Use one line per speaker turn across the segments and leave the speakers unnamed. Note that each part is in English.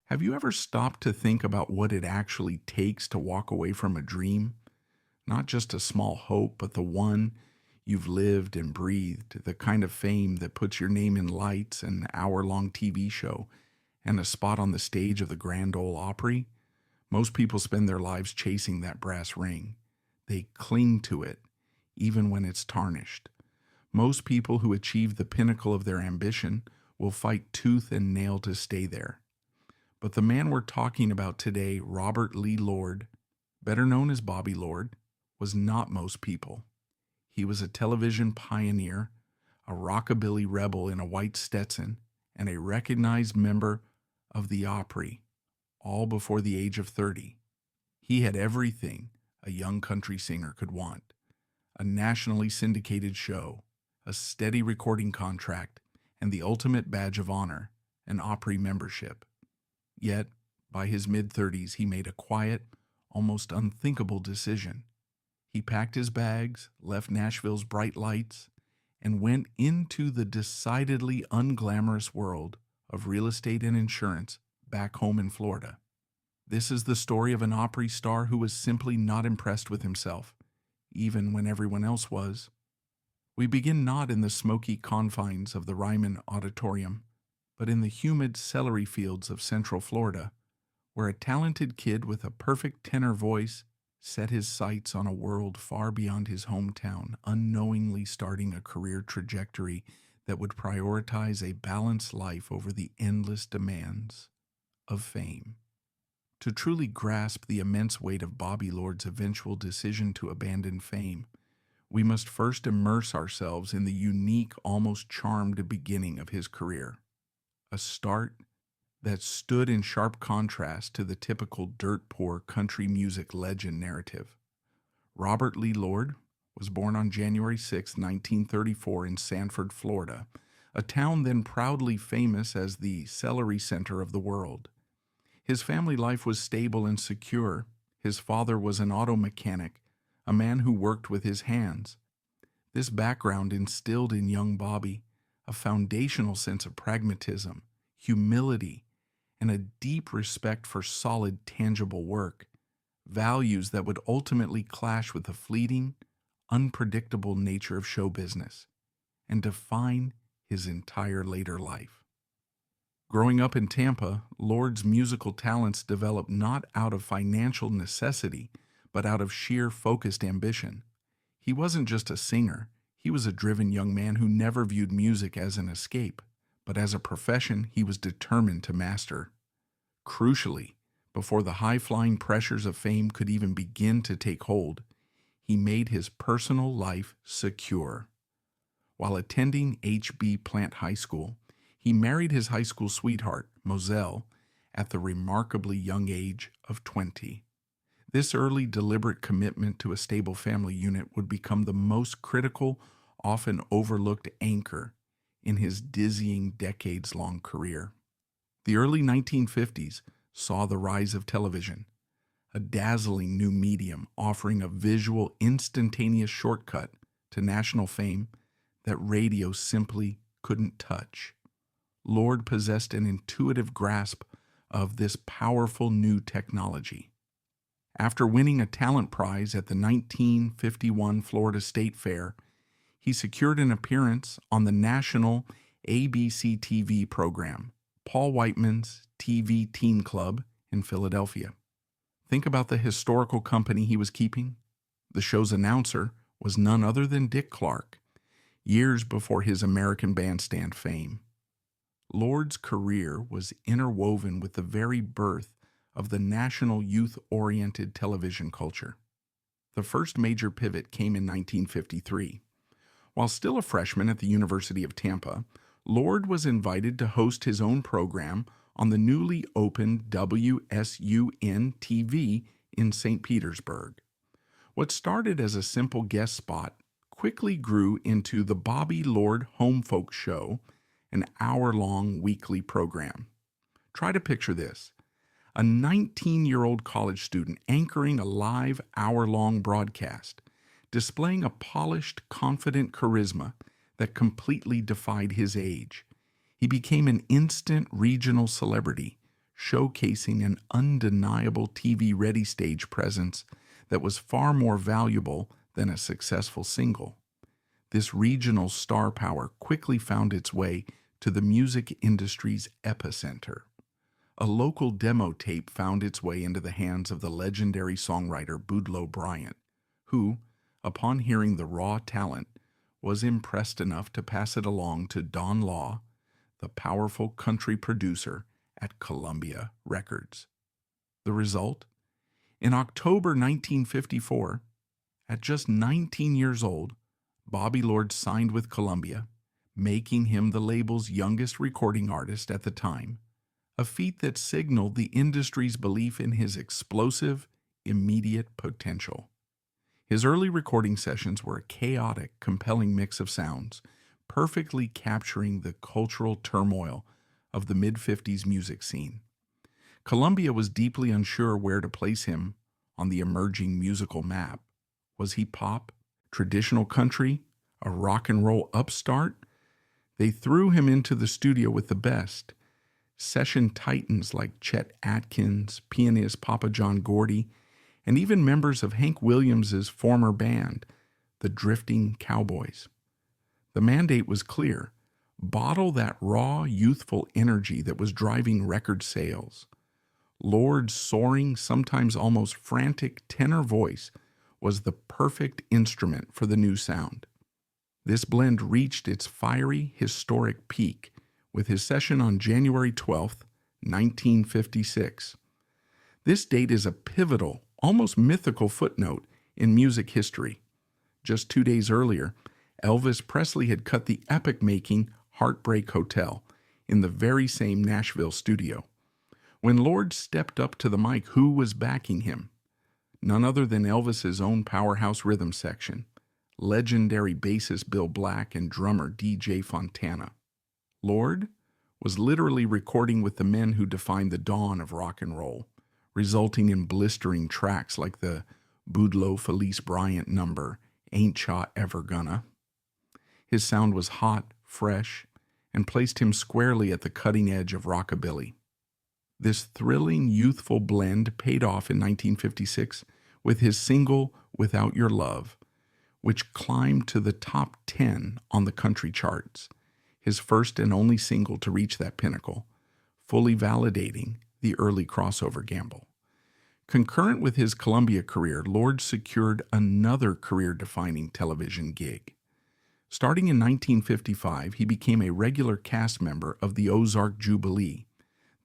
Have you ever stopped to think about what it actually takes to walk away from a dream? Not just a small hope, but the one you've lived and breathed, the kind of fame that puts your name in lights, an hour-long TV show, and a spot on the stage of the Grand Ole Opry? Most people spend their lives chasing that brass ring. They cling to it, even when it's tarnished. Most people who achieve the pinnacle of their ambition will fight tooth and nail to stay there. But the man we're talking about today, Robert Lee Lord, better known as Bobby Lord, was not most people. He was a television pioneer, a rockabilly rebel in a white Stetson, and a recognized member of the Opry, all before the age of 30. He had everything a young country singer could want: a nationally syndicated show, a steady recording contract, and the ultimate badge of honor, an Opry membership. Yet, by his mid-30s, he made a quiet, almost unthinkable decision. He packed his bags, left Nashville's bright lights, and went into the decidedly unglamorous world of real estate and insurance back home in Florida. This is the story of an Opry star who was simply not impressed with himself, even when everyone else was. We begin not in the smoky confines of the Ryman Auditorium, but in the humid celery fields of Central Florida, where a talented kid with a perfect tenor voice set his sights on a world far beyond his hometown, unknowingly starting a career trajectory that would prioritize a balanced life over the endless demands of fame. To truly grasp the immense weight of Bobby Lord's eventual decision to abandon fame, we must first immerse ourselves in the unique, almost charmed beginning of his career. A start that stood in sharp contrast to the typical dirt-poor country music legend narrative. Robert Lee Lord was born on January 6, 1934 in Sanford, Florida, a town then proudly famous as the celery center of the world. His family life was stable and secure. His father was an auto mechanic, a man who worked with his hands. This background instilled in young Bobby a foundational sense of pragmatism, humility, and a deep respect for solid, tangible work, values that would ultimately clash with the fleeting, unpredictable nature of show business and define his entire later life. Growing up in Tampa, Lord's musical talents developed not out of financial necessity, but out of sheer focused ambition. He wasn't just a singer, he was a driven young man who never viewed music as an escape, but as a profession he was determined to master. Crucially, before the high-flying pressures of fame could even begin to take hold, he made his personal life secure. While attending H.B. Plant High School, he married his high school sweetheart, Moselle, at the remarkably young age of 20. This early, deliberate commitment to a stable family unit would become the most critical, often overlooked anchor in his dizzying decades-long career. The early 1950s saw the rise of television, a dazzling new medium offering a visual, instantaneous shortcut to national fame that radio simply couldn't touch. Lord possessed an intuitive grasp of this powerful new technology. After winning a talent prize at the 1951 Florida State Fair, he secured an appearance on the national ABC TV program, Paul Whiteman's TV Teen Club in Philadelphia. Think about the historical company he was keeping. The show's announcer was none other than Dick Clark, years before his American Bandstand fame. Lord's career was interwoven with the very birth of the national youth-oriented television culture. The first major pivot came in 1953. While still a freshman at the University of Tampa, Lord was invited to host his own program on the newly opened WSUN-TV in St. Petersburg. What started as a simple guest spot quickly grew into the Bobby Lord Home Folk Show, an hour-long weekly program. Try to picture this: a 19-year-old college student anchoring a live hour-long broadcast, displaying a polished, confident charisma that completely defied his age. He became an instant regional celebrity, showcasing an undeniable TV-ready stage presence that was far more valuable than a successful single. This regional star power quickly found its way to the music industry's epicenter. A local demo tape found its way into the hands of the legendary songwriter Boudleaux Bryant, who, upon hearing the raw talent, was impressed enough to pass it along to Don Law, the powerful country producer at Columbia Records. The result? In October 1954, at just 19 years old, Bobby Lord signed with Columbia, making him the label's youngest recording artist at the time, a feat that signaled the industry's belief in his explosive, immediate potential. His early recording sessions were a chaotic, compelling mix of sounds, perfectly capturing the cultural turmoil of the mid-50s music scene. Columbia was deeply unsure where to place him on the emerging musical map. Was he pop, traditional country, a rock and roll upstart? They threw him into the studio with the best. Session titans like Chet Atkins, pianist Papa John Gordy, and even members of Hank Williams's former band, the Drifting Cowboys. The mandate was clear: bottle that raw, youthful energy that was driving record sales. Lord's soaring, sometimes almost frantic tenor voice was the perfect instrument for the new sound. This blend reached its fiery, historic peak with his session on January 12, 1956. This date is a pivotal, almost mythical footnote in music history. Just 2 days earlier, Elvis Presley had cut the epic-making Heartbreak Hotel in the very same Nashville studio. When Lord stepped up to the mic, who was backing him? None other than Elvis's own powerhouse rhythm section, legendary bassist Bill Black and drummer DJ Fontana. Lord was literally recording with the men who defined the dawn of rock and roll, resulting in blistering tracks like the Boudleaux Felice Bryant number, Ain't Cha Ever Gonna. His sound was hot, fresh, and placed him squarely at the cutting edge of rockabilly. This thrilling, youthful blend paid off in 1956 with his single Without Your Love, which climbed to the top 10 on the country charts, his first and only single to reach that pinnacle, fully validating the early crossover gamble. Concurrent with his Columbia career, Lord secured another career-defining television gig. Starting in 1955, he became a regular cast member of the Ozark Jubilee,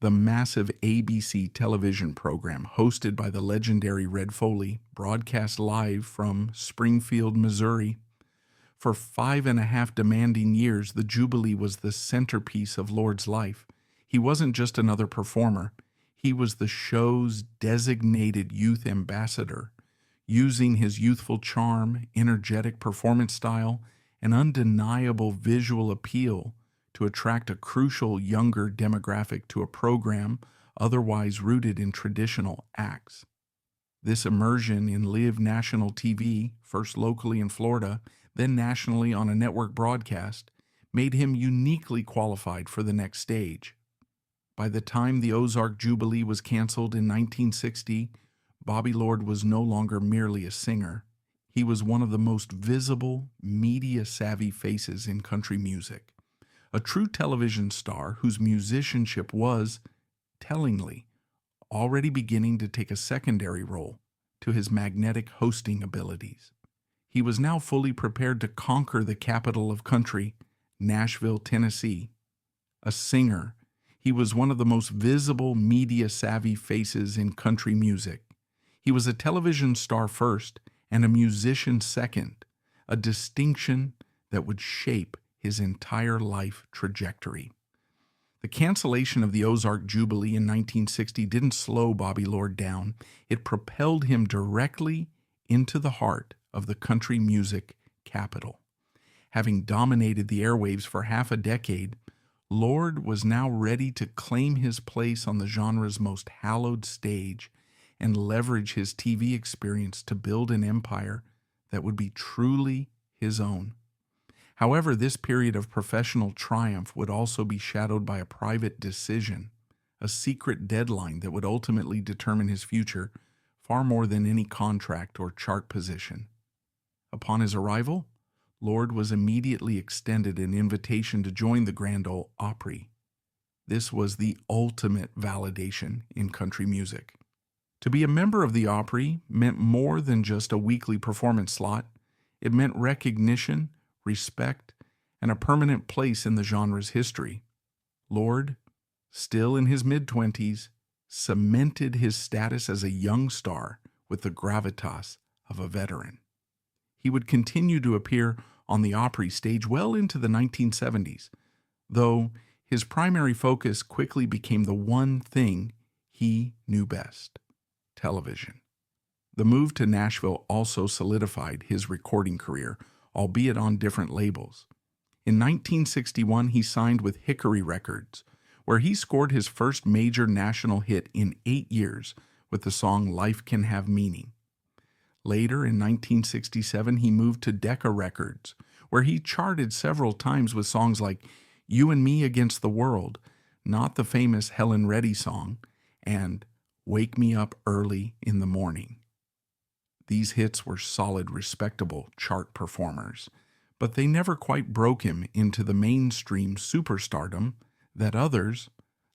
the massive ABC television program hosted by the legendary Red Foley, broadcast live from Springfield, Missouri. For 5.5 demanding years, the Jubilee was the centerpiece of Lord's life. He wasn't just another performer. He was the show's designated youth ambassador, using his youthful charm, energetic performance style, and undeniable visual appeal to attract a crucial younger demographic to a program otherwise rooted in traditional acts. This immersion in live national TV, first locally in Florida, then nationally on a network broadcast, made him uniquely qualified for the next stage. By the time the Ozark Jubilee was canceled in 1960, Bobby Lord was no longer merely a singer. He was one of the most visible, media-savvy faces in country music. A true television star whose musicianship was, tellingly, already beginning to take a secondary role to his magnetic hosting abilities. He was now fully prepared to conquer the capital of country, Nashville, Tennessee. A singer, he was one of the most visible, media-savvy faces in country music. He was a television star first and a musician second, a distinction that would shape his entire life trajectory. The cancellation of the Ozark Jubilee in 1960 didn't slow Bobby Lord down. It propelled him directly into the heart of the country music capital. Having dominated the airwaves for half a decade, Lord was now ready to claim his place on the genre's most hallowed stage and leverage his TV experience to build an empire that would be truly his own. However, this period of professional triumph would also be shadowed by a private decision, a secret deadline that would ultimately determine his future far more than any contract or chart position. Upon his arrival, Lord was immediately extended an invitation to join the Grand Ole Opry. This was the ultimate validation in country music. To be a member of the Opry meant more than just a weekly performance slot. It meant recognition, respect, and a permanent place in the genre's history. Lord, still in his mid-20s, cemented his status as a young star with the gravitas of a veteran. He would continue to appear on the Opry stage well into the 1970s, though his primary focus quickly became the one thing he knew best: television. The move to Nashville also solidified his recording career, albeit on different labels. In 1961, he signed with Hickory Records, where he scored his first major national hit in 8 years with the song Life Can Have Meaning. Later, in 1967, he moved to Decca Records, where he charted several times with songs like You and Me Against the World, not the famous Helen Reddy song, and Wake Me Up Early in the Morning. These hits were solid, respectable chart performers, but they never quite broke him into the mainstream superstardom that others,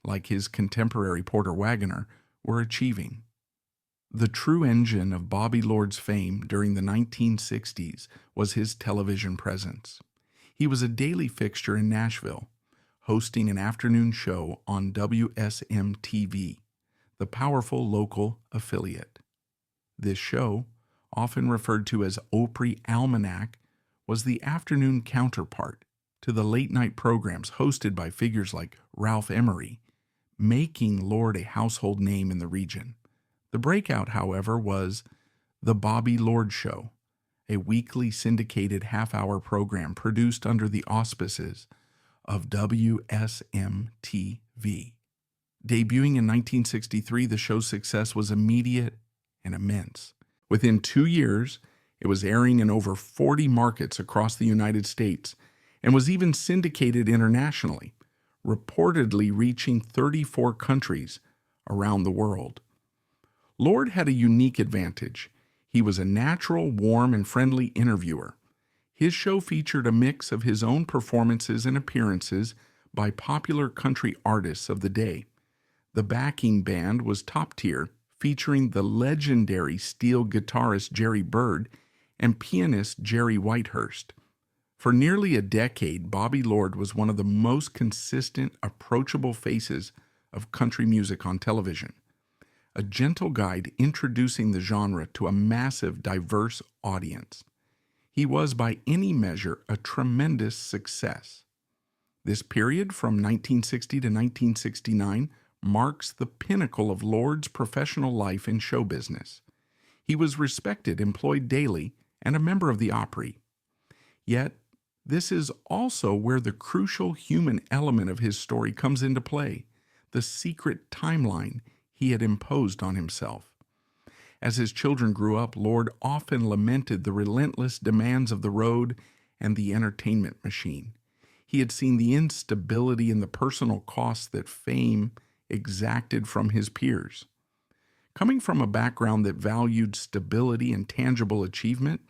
like his contemporary Porter Wagoner, were achieving. The true engine of Bobby Lord's fame during the 1960s was his television presence. He was a daily fixture in Nashville, hosting an afternoon show on WSM-TV, the powerful local affiliate. This show, often referred to as Opry Almanac, was the afternoon counterpart to the late-night programs hosted by figures like Ralph Emery, making Lord a household name in the region. The breakout, however, was The Bobby Lord Show, a weekly syndicated half-hour program produced under the auspices of WSM-TV. Debuting in 1963, the show's success was immediate and immense. Within 2 years, it was airing in over 40 markets across the United States and was even syndicated internationally, reportedly reaching 34 countries around the world. Lord had a unique advantage. He was a natural, warm, and friendly interviewer. His show featured a mix of his own performances and appearances by popular country artists of the day. The backing band was top tier, featuring the legendary steel guitarist Jerry Byrd and pianist Jerry Whitehurst. For nearly a decade, Bobby Lord was one of the most consistent, approachable faces of country music on television. A gentle guide introducing the genre to a massive, diverse audience. He was, by any measure, a tremendous success. This period, from 1960 to 1969, marks the pinnacle of Lord's professional life in show business. He was respected, employed daily, and a member of the Opry. Yet, this is also where the crucial human element of his story comes into play, the secret timeline he had imposed on himself. As his children grew up, Lord often lamented the relentless demands of the road and the entertainment machine. He had seen the instability and the personal costs that fame exacted from his peers. Coming from a background that valued stability and tangible achievement,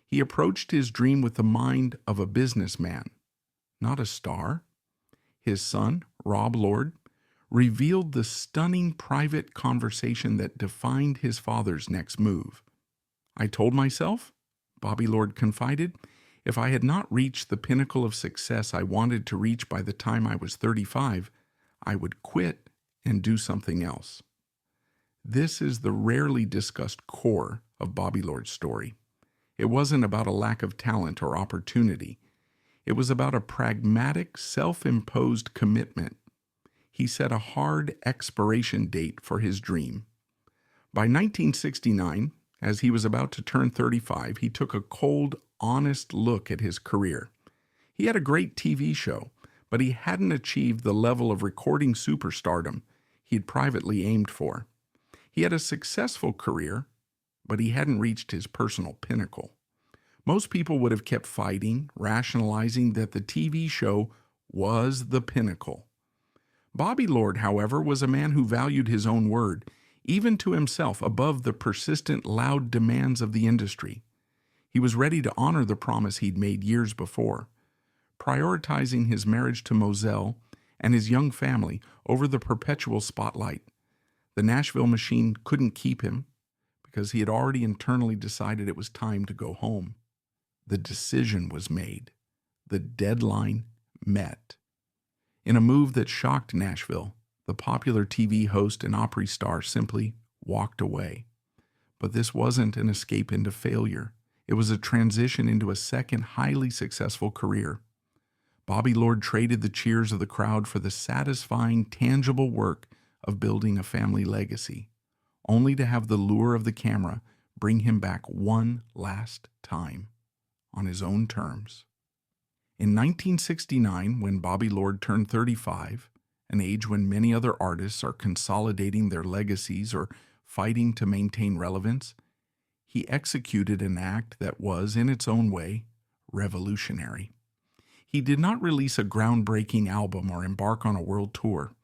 he approached his dream with the mind of a businessman, not a star. His son, Rob Lord, revealed the stunning private conversation that defined his father's next move. I told myself, Bobby Lord confided, if I had not reached the pinnacle of success I wanted to reach by the time I was 35, I would quit and do something else. This is the rarely discussed core of Bobby Lord's story. It wasn't about a lack of talent or opportunity. It was about a pragmatic, self-imposed commitment. He set a hard expiration date for his dream. By 1969, as he was about to turn 35, he took a cold, honest look at his career. He had a great TV show, but he hadn't achieved the level of recording superstardom he had privately aimed for. He had a successful career, but he hadn't reached his personal pinnacle. Most people would have kept fighting, rationalizing that the TV show was the pinnacle. Bobby Lord, however, was a man who valued his own word, even to himself, above the persistent, loud demands of the industry. He was ready to honor the promise he'd made years before, prioritizing his marriage to Moselle and his young family over the perpetual spotlight. The Nashville machine couldn't keep him because he had already internally decided it was time to go home. The decision was made. The deadline met. In a move that shocked Nashville, the popular TV host and Opry star simply walked away. But this wasn't an escape into failure. It was a transition into a second highly successful career. Bobby Lord traded the cheers of the crowd for the satisfying, tangible work of building a family legacy, only to have the lure of the camera bring him back one last time, on his own terms. In 1969, when Bobby Lord turned 35, an age when many other artists are consolidating their legacies or fighting to maintain relevance, he executed an act that was, in its own way, revolutionary. He did not release a groundbreaking album or embark on a world tour.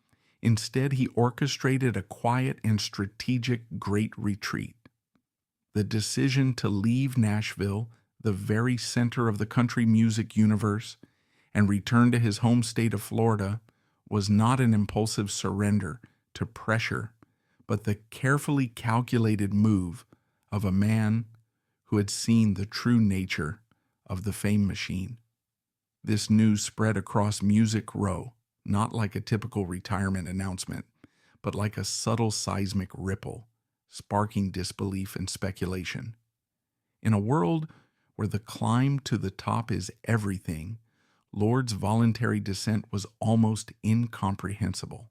Instead, he orchestrated a quiet and strategic great retreat. The decision to leave Nashville, the very center of the country music universe, and return to his home state of Florida was not an impulsive surrender to pressure, but the carefully calculated move of a man who had seen the true nature of the fame machine. This news spread across Music Row, not like a typical retirement announcement, but like a subtle seismic ripple, sparking disbelief and speculation. In a world where the climb to the top is everything, Lord's voluntary descent was almost incomprehensible,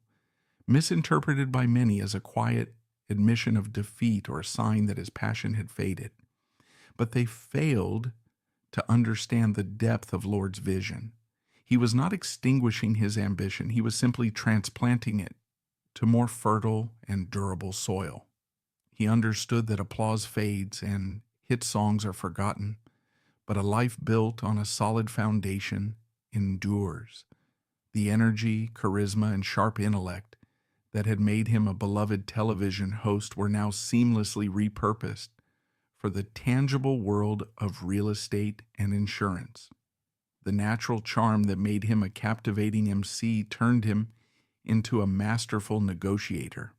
misinterpreted by many as a quiet admission of defeat or a sign that his passion had faded. But they failed to understand the depth of Lord's vision. He was not extinguishing his ambition, he was simply transplanting it to more fertile and durable soil. He understood that applause fades and hit songs are forgotten, but a life built on a solid foundation endures. The energy, charisma, and sharp intellect that had made him a beloved television host were now seamlessly repurposed for the tangible world of real estate and insurance. The natural charm that made him a captivating MC turned him into a masterful negotiator.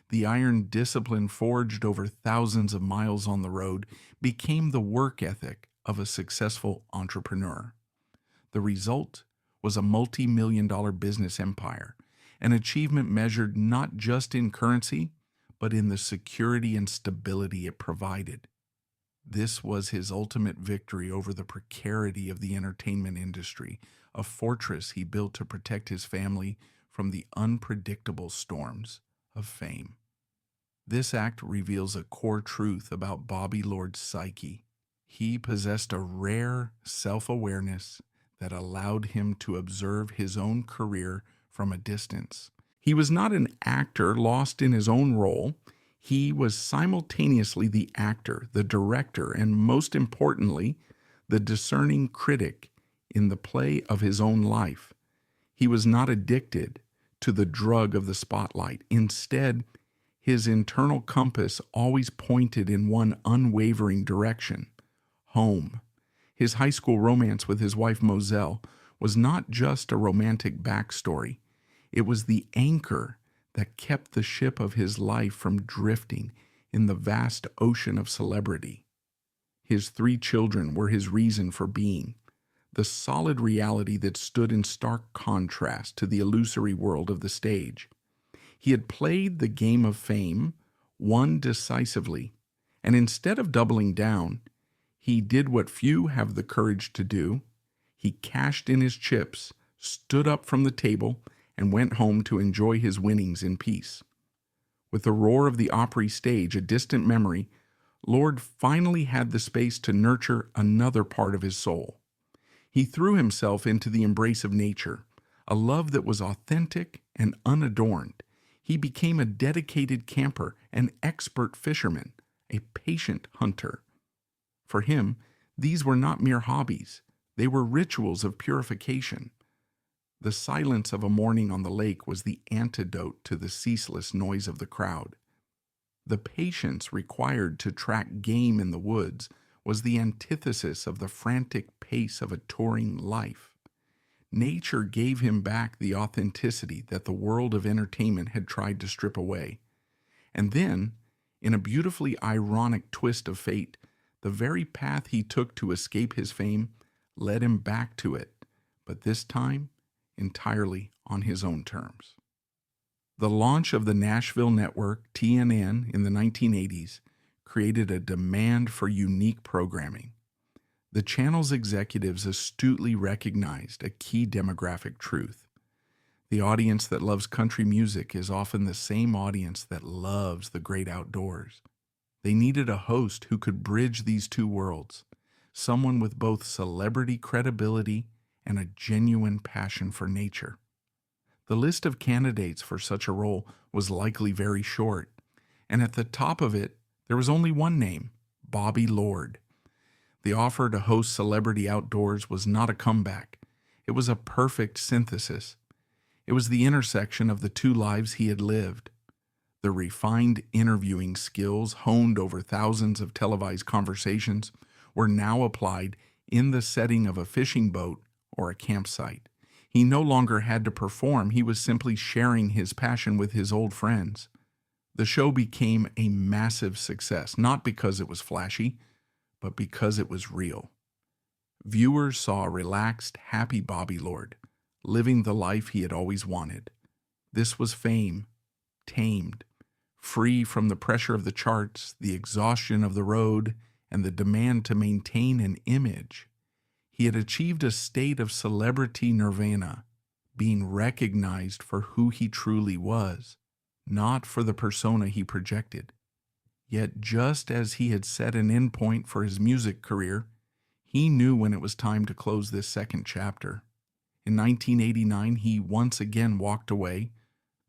The iron discipline forged over thousands of miles on the road became the work ethic of a successful entrepreneur. The result was a multi-million-dollar business empire, an achievement measured not just in currency, but in the security and stability it provided. This was his ultimate victory over the precarity of the entertainment industry, a fortress he built to protect his family from the unpredictable storms of fame. This act reveals a core truth about Bobby Lord's psyche. He possessed a rare self-awareness that allowed him to observe his own career from a distance. He was not an actor lost in his own role. He was simultaneously the actor, the director, and most importantly, the discerning critic in the play of his own life. He was not addicted to the drug of the spotlight. Instead, his internal compass always pointed in one unwavering direction: home. His high school romance with his wife Moselle was not just a romantic backstory. It was the anchor that kept the ship of his life from drifting in the vast ocean of celebrity. His 3 children were his reason for being, the solid reality that stood in stark contrast to the illusory world of the stage. He had played the game of fame, won decisively, and instead of doubling down, he did what few have the courage to do. He cashed in his chips, stood up from the table, and went home to enjoy his winnings in peace. With the roar of the Opry stage a distant memory, Lord finally had the space to nurture another part of his soul. He threw himself into the embrace of nature, a love that was authentic and unadorned. He became a dedicated camper, an expert fisherman, a patient hunter. For him, these were not mere hobbies. They were rituals of purification. The silence of a morning on the lake was the antidote to the ceaseless noise of the crowd. The patience required to track game in the woods was the antithesis of the frantic pace of a touring life. Nature gave him back the authenticity that the world of entertainment had tried to strip away. And then, in a beautifully ironic twist of fate, the very path he took to escape his fame led him back to it, but this time entirely on his own terms. The launch of the Nashville network, TNN, in the 1980s created a demand for unique programming. The channel's executives astutely recognized a key demographic truth. The audience that loves country music is often the same audience that loves the great outdoors. They needed a host who could bridge these two worlds, someone with both celebrity credibility and a genuine passion for nature. The list of candidates for such a role was likely very short, and at the top of it, there was only one name, Bobby Lord. The offer to host Celebrity Outdoors was not a comeback. It was a perfect synthesis. It was the intersection of the two lives he had lived. The refined interviewing skills honed over thousands of televised conversations were now applied in the setting of a fishing boat or a campsite. He no longer had to perform, he was simply sharing his passion with his old friends. The show became a massive success, not because it was flashy, but because it was real. Viewers saw a relaxed, happy Bobby Lord, living the life he had always wanted. This was fame, tamed, free from the pressure of the charts, the exhaustion of the road, and the demand to maintain an image. He had achieved a state of celebrity nirvana, being recognized for who he truly was, not for the persona he projected. Yet just as he had set an endpoint for his music career, he knew when it was time to close this second chapter. In 1989, he once again walked away,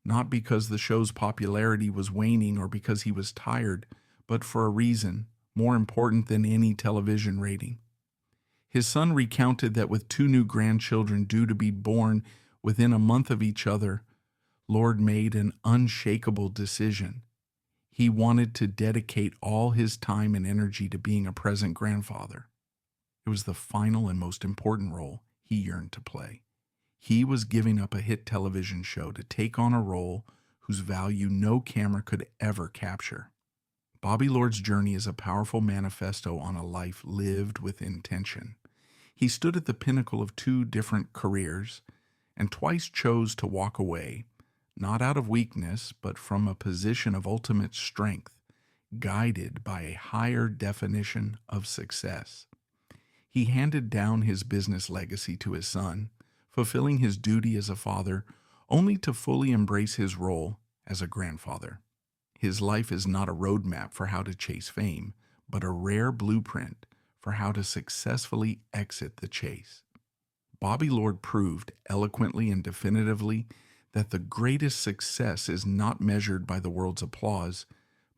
not because the show's popularity was waning or because he was tired, but for a reason more important than any television rating. His son recounted that with two new grandchildren due to be born within a month of each other, Lord made an unshakable decision. He wanted to dedicate all his time and energy to being a present grandfather. It was the final and most important role he yearned to play. He was giving up a hit television show to take on a role whose value no camera could ever capture. Bobby Lord's journey is a powerful manifesto on a life lived with intention. He stood at the pinnacle of two different careers and twice chose to walk away, not out of weakness, but from a position of ultimate strength, guided by a higher definition of success. He handed down his business legacy to his son, fulfilling his duty as a father, only to fully embrace his role as a grandfather. His life is not a roadmap for how to chase fame, but a rare blueprint for how to successfully exit the chase. Bobby Lord proved eloquently and definitively that the greatest success is not measured by the world's applause,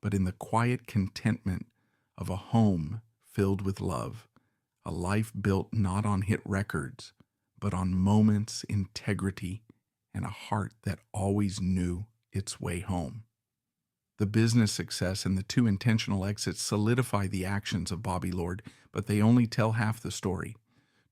but in the quiet contentment of a home filled with love, a life built not on hit records, but on moments, integrity, and a heart that always knew its way home. The business success and the two intentional exits solidify the actions of Bobby Lord, but they only tell half the story.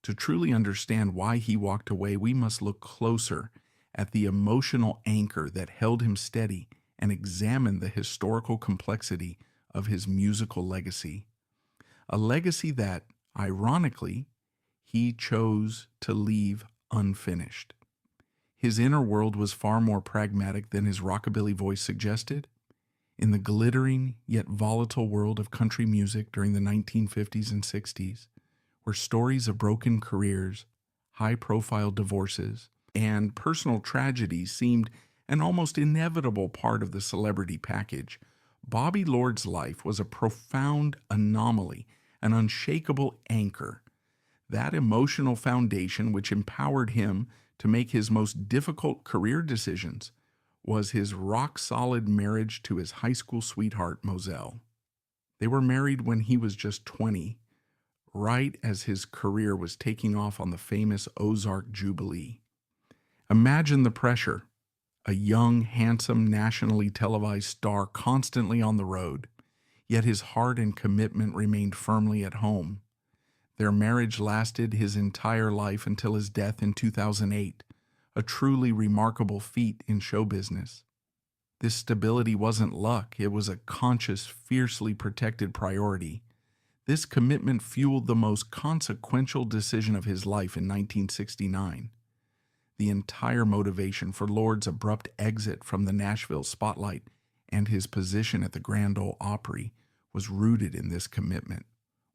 To truly understand why he walked away, we must look closer at the emotional anchor that held him steady and examine the historical complexity of his musical legacy. A legacy that, ironically, he chose to leave unfinished. His inner world was far more pragmatic than his rockabilly voice suggested. In the glittering yet volatile world of country music during the 1950s and 60s, where stories of broken careers, high-profile divorces, and personal tragedies seemed an almost inevitable part of the celebrity package, Bobby Lord's life was a profound anomaly, an unshakable anchor. That emotional foundation which empowered him to make his most difficult career decisions was his rock-solid marriage to his high school sweetheart, Moselle. They were married when he was just 20, right as his career was taking off on the famous Ozark Jubilee. Imagine the pressure. A young, handsome, nationally televised star constantly on the road, yet his heart and commitment remained firmly at home. Their marriage lasted his entire life until his death in 2008, a truly remarkable feat in show business. This stability wasn't luck, it was a conscious, fiercely protected priority. This commitment fueled the most consequential decision of his life in 1969. The entire motivation for Lord's abrupt exit from the Nashville spotlight and his position at the Grand Ole Opry was rooted in this commitment.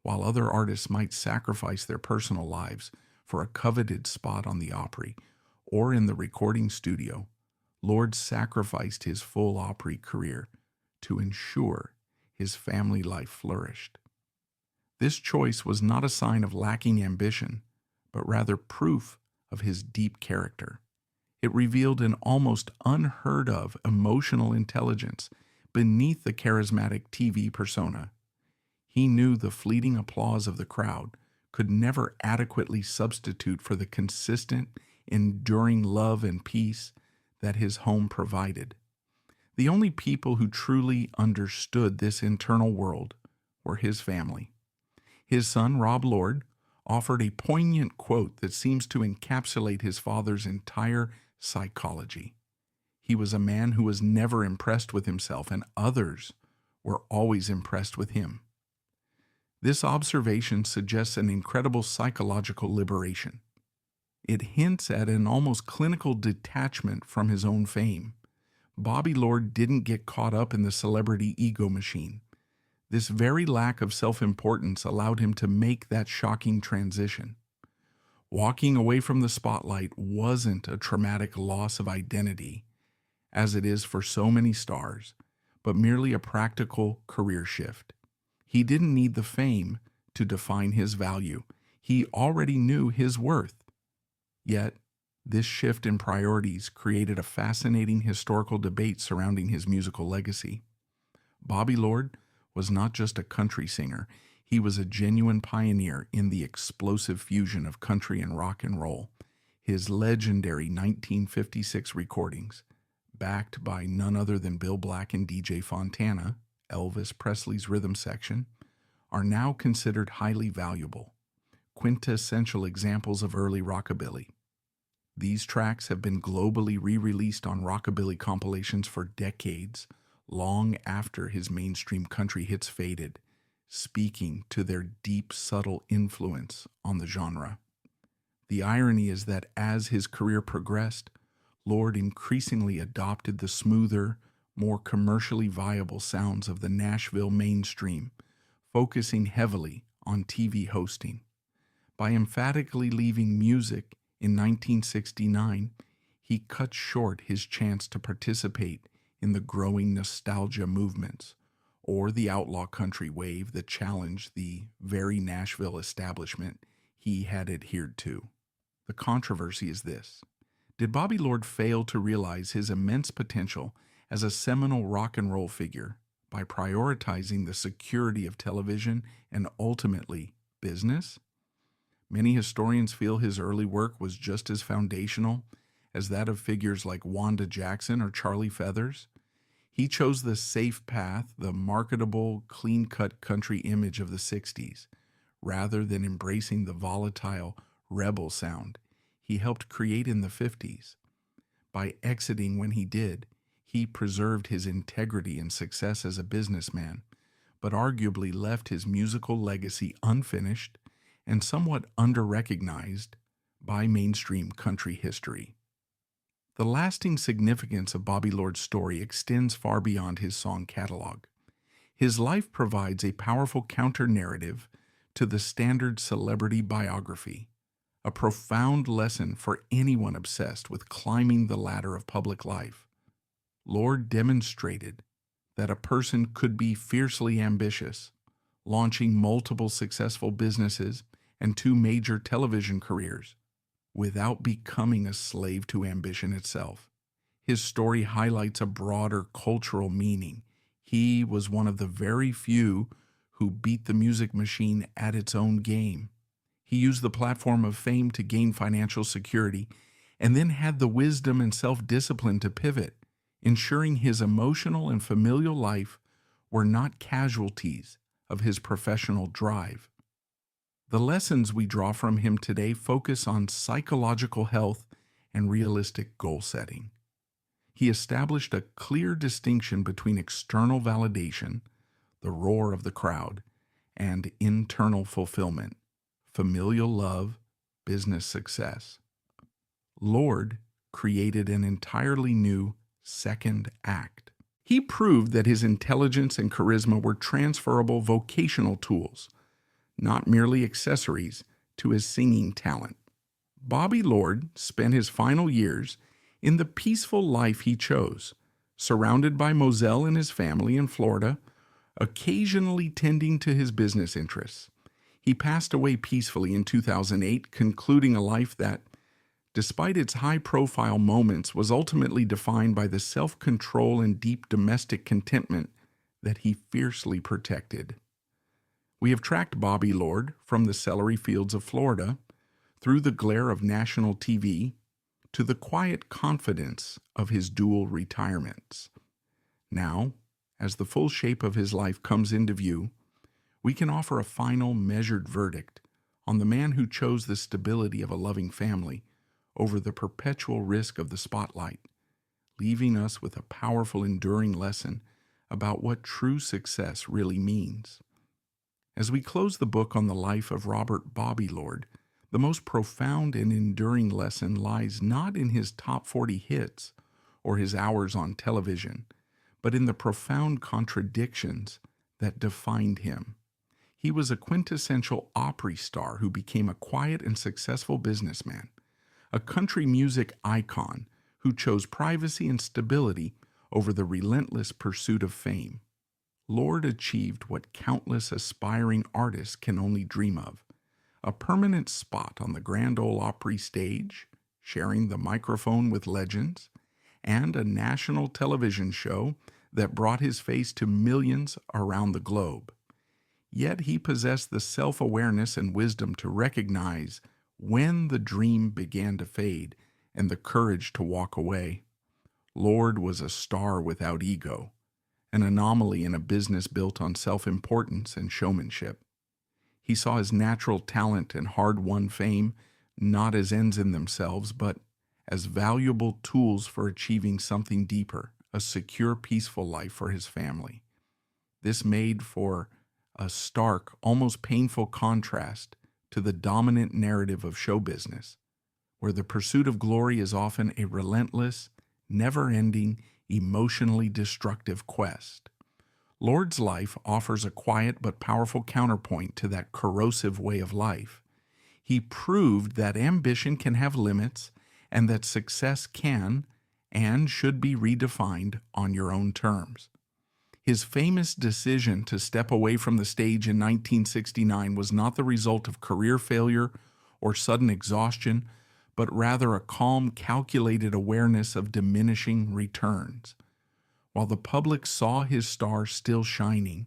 While other artists might sacrifice their personal lives for a coveted spot on the Opry or in the recording studio, Lord sacrificed his full Opry career to ensure his family life flourished. This choice was not a sign of lacking ambition, but rather proof of his deep character. It revealed an almost unheard of emotional intelligence beneath the charismatic TV persona. He knew the fleeting applause of the crowd could never adequately substitute for the consistent, enduring love and peace that his home provided. The only people who truly understood this internal world were his family. His son, Rob Lord, offered a poignant quote that seems to encapsulate his father's entire psychology. He was a man who was never impressed with himself, and others were always impressed with him. This observation suggests an incredible psychological liberation. It hints at an almost clinical detachment from his own fame. Bobby Lord didn't get caught up in the celebrity ego machine. This very lack of self-importance allowed him to make that shocking transition. Walking away from the spotlight wasn't a traumatic loss of identity, as it is for so many stars, but merely a practical career shift. He didn't need the fame to define his value. He already knew his worth. Yet, this shift in priorities created a fascinating historical debate surrounding his musical legacy. Bobby Lord was not just a country singer, he was a genuine pioneer in the explosive fusion of country and rock and roll. His legendary 1956 recordings, backed by none other than Bill Black and DJ Fontana, Elvis Presley's rhythm section, are now considered highly valuable, quintessential examples of early rockabilly. These tracks have been globally re-released on rockabilly compilations for decades, long after his mainstream country hits faded, speaking to their deep, subtle influence on the genre. The irony is that as his career progressed, Lord increasingly adopted the smoother, more commercially viable sounds of the Nashville mainstream, focusing heavily on TV hosting. By emphatically leaving music in 1969, he cut short his chance to participate in the growing nostalgia movements, or the outlaw country wave that challenged the very Nashville establishment he had adhered to. The controversy is this: did Bobby Lord fail to realize his immense potential as a seminal rock and roll figure by prioritizing the security of television and ultimately business? Many historians feel his early work was just as foundational as that of figures like Wanda Jackson or Charlie Feathers. He chose the safe path, the marketable, clean-cut country image of the 60s, rather than embracing the volatile, rebel sound he helped create in the 50s. By exiting when he did, he preserved his integrity and success as a businessman, but arguably left his musical legacy unfinished and somewhat under-recognized by mainstream country history. The lasting significance of Bobby Lord's story extends far beyond his song catalog. His life provides a powerful counter-narrative to the standard celebrity biography, a profound lesson for anyone obsessed with climbing the ladder of public life. Lord demonstrated that a person could be fiercely ambitious, launching multiple successful businesses and 2 major television careers, without becoming a slave to ambition itself. His story highlights a broader cultural meaning. He was one of the very few who beat the music machine at its own game. He used the platform of fame to gain financial security and then had the wisdom and self-discipline to pivot, ensuring his emotional and familial life were not casualties of his professional drive. The lessons we draw from him today focus on psychological health and realistic goal setting. He established a clear distinction between external validation, the roar of the crowd, and internal fulfillment, familial love, business success. Lord created an entirely new second act. He proved that his intelligence and charisma were transferable vocational tools, not merely accessories to his singing talent. Bobby Lord spent his final years in the peaceful life he chose, surrounded by Moselle and his family in Florida, occasionally tending to his business interests. He passed away peacefully in 2008, concluding a life that, despite its high-profile moments, was ultimately defined by the self-control and deep domestic contentment that he fiercely protected. We have tracked Bobby Lord from the celery fields of Florida, through the glare of national TV, to the quiet confidence of his dual retirements. Now, as the full shape of his life comes into view, we can offer a final, measured verdict on the man who chose the stability of a loving family over the perpetual risk of the spotlight, leaving us with a powerful, enduring lesson about what true success really means. As we close the book on the life of Robert Bobby Lord, the most profound and enduring lesson lies not in his top 40 hits or his hours on television, but in the profound contradictions that defined him. He was a quintessential Opry star who became a quiet and successful businessman, a country music icon who chose privacy and stability over the relentless pursuit of fame. Lord achieved what countless aspiring artists can only dream of: a permanent spot on the Grand Ole Opry stage, sharing the microphone with legends, and a national television show that brought his face to millions around the globe. Yet he possessed the self-awareness and wisdom to recognize when the dream began to fade and the courage to walk away. Lord was a star without ego, an anomaly in a business built on self-importance and showmanship. He saw his natural talent and hard-won fame not as ends in themselves, but as valuable tools for achieving something deeper, a secure, peaceful life for his family. This made for a stark, almost painful contrast to the dominant narrative of show business, where the pursuit of glory is often a relentless, never-ending, emotionally destructive quest. Lord's life offers a quiet but powerful counterpoint to that corrosive way of life. He proved that ambition can have limits and that success can and should be redefined on your own terms. His famous decision to step away from the stage in 1969 was not the result of career failure or sudden exhaustion, but rather a calm, calculated awareness of diminishing returns. While the public saw his star still shining,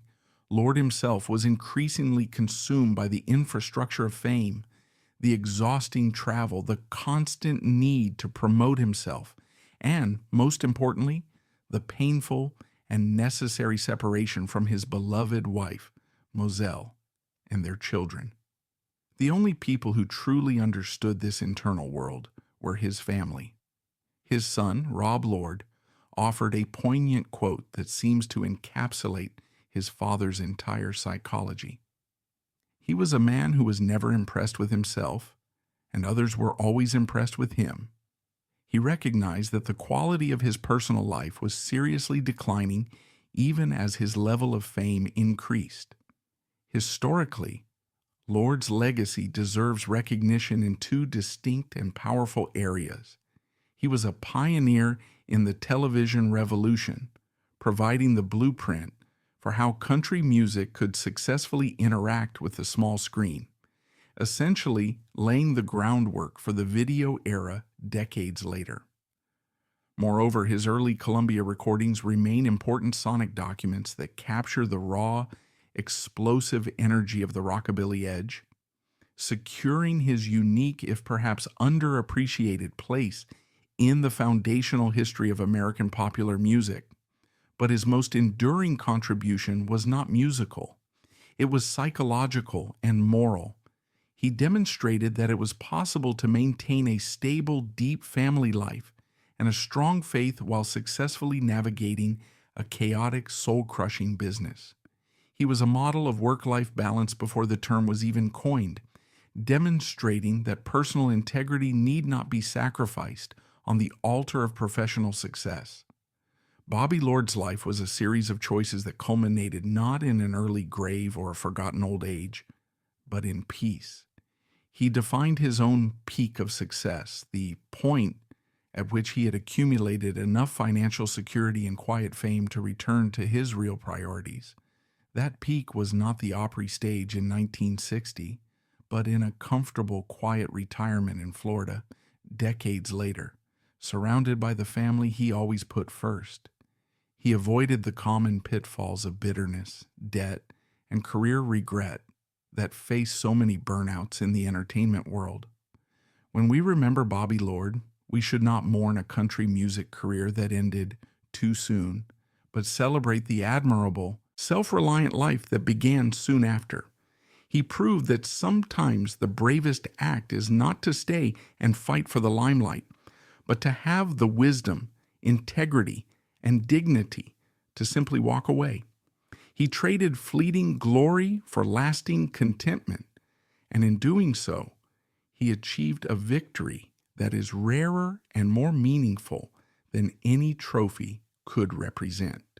Lord himself was increasingly consumed by the infrastructure of fame, the exhausting travel, the constant need to promote himself, and, most importantly, the painful and necessary separation from his beloved wife, Moselle, and their children. The only people who truly understood this internal world were his family. His son, Rob Lord, offered a poignant quote that seems to encapsulate his father's entire psychology. He was a man who was never impressed with himself, and others were always impressed with him. He recognized that the quality of his personal life was seriously declining even as his level of fame increased. Historically, Lord's legacy deserves recognition in two distinct and powerful areas. He was a pioneer in the television revolution, providing the blueprint for how country music could successfully interact with the small screen, essentially laying the groundwork for the video era decades later. Moreover, his early Columbia recordings remain important sonic documents that capture the raw, explosive energy of the rockabilly edge. securing his unique, if perhaps underappreciated place in the foundational history of American popular music. But his most enduring contribution was not musical. It was psychological and moral. He demonstrated that it was possible to maintain a stable, deep family life and a strong faith while successfully navigating a chaotic, soul-crushing business. He was a model of work-life balance before the term was even coined, demonstrating that personal integrity need not be sacrificed on the altar of professional success. Bobby Lord's life was a series of choices that culminated not in an early grave or a forgotten old age, but in peace. He defined his own peak of success, the point at which he had accumulated enough financial security and quiet fame to return to his real priorities. That peak was not the Opry stage in 1960, but in a comfortable, quiet retirement in Florida decades later, surrounded by the family he always put first. He avoided the common pitfalls of bitterness, debt, and career regret that face so many burnouts in the entertainment world. When we remember Bobby Lord, we should not mourn a country music career that ended too soon, but celebrate the admirable, self-reliant life that began soon after. He proved that sometimes the bravest act is not to stay and fight for the limelight, but to have the wisdom, integrity, and dignity to simply walk away. He traded fleeting glory for lasting contentment, and in doing so, he achieved a victory that is rarer and more meaningful than any trophy could represent.